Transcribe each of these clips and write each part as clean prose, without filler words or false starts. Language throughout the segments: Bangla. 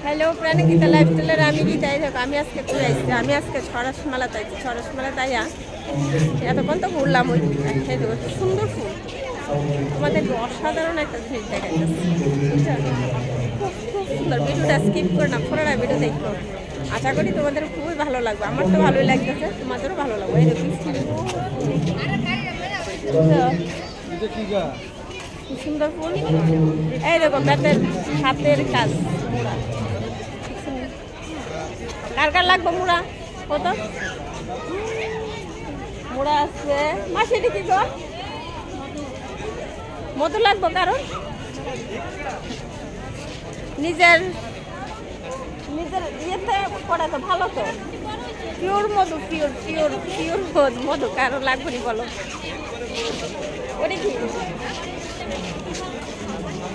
হ্যালো প্রাণীগীতা লাইফস্টাইলের আমি গীতা। দেখো আমি আজকে ঘুরে আসছি, আমি আজকে সরস মেলাতে আইছি। সরস মেলাতে আইয়া এতক্ষণ তো ঘুরলাম, ওই খেয়ে দেবো সুন্দর ফুল। তোমাদের অসাধারণ একটা জিনিস দেখাইতেছে, খুব খুব সুন্দর। ভিডিওটা স্কিপ করে না, পুরোটা ভিডিও দেখো। আশা করি তোমাদের খুবই ভালো লাগবে, আমার তো ভালোই লাগতেছে, তোমাদেরও ভালো লাগবে। এরকম সুন্দর ফুল, এই দেখো বেতের হাতের কাজ মুড়া। কার কার লাগবে মুড়া? কত মুড়া আছে মাসি? এটা কি গো? মধু লাগবে কারণ নিজের নিজের ইয়েতে করা তো ভালো, তো পিওর মধু, পিওর পিওর পিওর মধু কারো লাগবে নি বলো? ওটা কি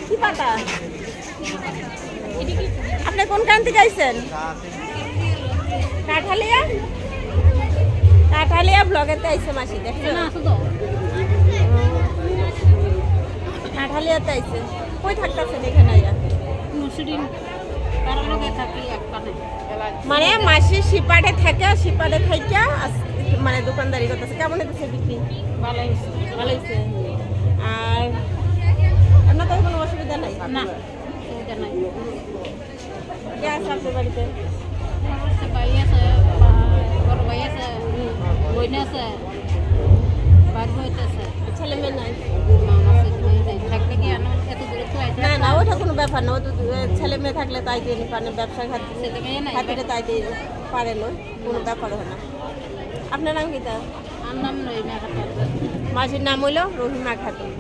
কি পাতা? আপনি কোন কান থেকে আইছেন? কাঠালিয়া? কাঠালিয়া ব্লগেতে আইছে মাসি, দেখছেন? কাঠালিয়াতে আইছে। কই থাকতেছেন এখানে আইয়া? মানে মাসি শিপাটে থাকে, শিপাটে থেকে মানে দোকানদারি করতেছে। কেমন হইতেছে বিক্রি? ভালো হয়েছে, ভালো হয়েছে। আর আপনার তো কোনো অসুবিধা নাই? না, অসুবিধা নাই। কে আছে আপনার বাড়িতে? ভাই আছে, বড় ভাই আছে, বোন আছে, ভাগ্য হইতেছে। ছেলে মেয়ে নাই? না না, ওটা কোনো ব্যাপার না। ছেলে মেয়ে থাকলে তাই দিয়ে পারে, ব্যবসার খাতিরে তাই দিয়ে পারে না, কোনো ব্যাপার হয় না। আপনার নাম কি? তা নাম মাঝির নাম হইল রহিমা খাতুন।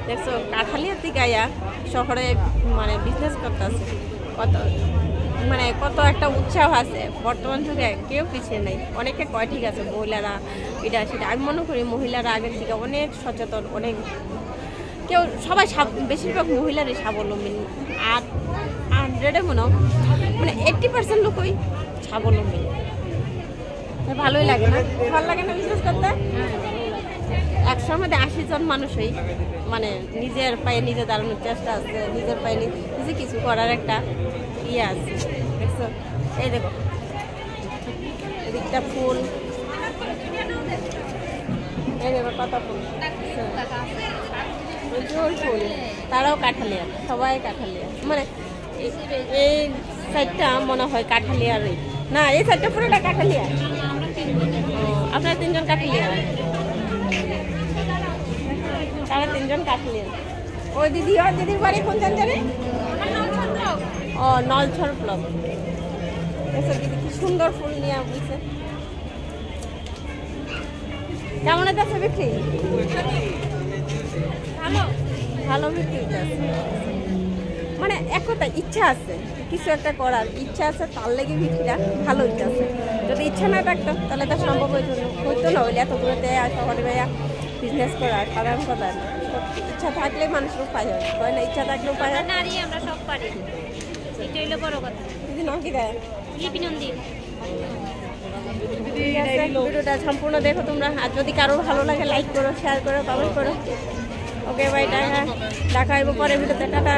দেখছো কাঠালিয়ার দিকে আয়া শহরে মানে বিজনেস করতেছে, কত মানে কত একটা উৎসাহ আছে। বর্তমান যুগে কেউ পিছিয়ে নেই। অনেকে কয় ঠিক আছে মহিলারা এটা সেটা, আমি মনে করি মহিলারা আগের থেকে অনেক সচেতন, অনেক কেউ সবাই বেশিরভাগ মহিলারই স্বাবলম্বী। আর 100-এ মানে 80% লোকই স্বাবলম্বী। ভালোই লাগে না? ভালো লাগে না বিজনেস করতে? 100-র মধ্যে 80 জন মানুষই মানে নিজের পায়ে নিজে দাঁড়ানোর চেষ্টা আছে, নিজের পায়ে নিজে কিছু করার একটা ইয়ে আছে। দেখছো এই দেখো এদিকটা ফুল, এই দেখো কত ফুল, প্রচুর ফুল। তারাও কাঠালিয়া, সবাই কাঠালিয়া। মানে এই সাইডটা মনে হয় কাঠালিয়ারই না, এই সাইডটা পুরোটা কাঠালিয়া। আপনারা 3 জন কাঠালিয়া? তারা 3 জন কাঠালিয়া। ওই দিদি, ওর দিদির বাড়ি কোন জানে? ও নলছর ব্লক। এসব দিদি কি সুন্দর ফুল নিয়ে বুঝছে। কেমন আছে বিক্রি? ভালো ভালো বিক্রি হচ্ছে। মানে এক কথা ইচ্ছা আছে, কিছু একটা করার ইচ্ছা আছে, তার লেগে বিক্রিটা ভালো হইতে আছে। যদি ইচ্ছা না থাকতো তাহলে তো সম্ভব হইতো না। হইলে এত দূরে শহরে ভাইয়া বিজনেস করার সাধারণ কথা না। ইচ্ছা থাকলে মানুষের উপায় হয় না? ইচ্ছা থাকলে উপায় হয়। নারী আমরা সব পারি, এটা হইলো বড় কথা। দিদি নাম কি দেয়? লিপি নন্দী। ভিডিওটা সম্পূর্ণ দেখো তোমরা। আর যদি কারো ভালো লাগে লাইক করো, শেয়ার করো, কমেন্ট করো। ওকে বাই, দেখা হইব পরে ভিডিওতে। টাটা।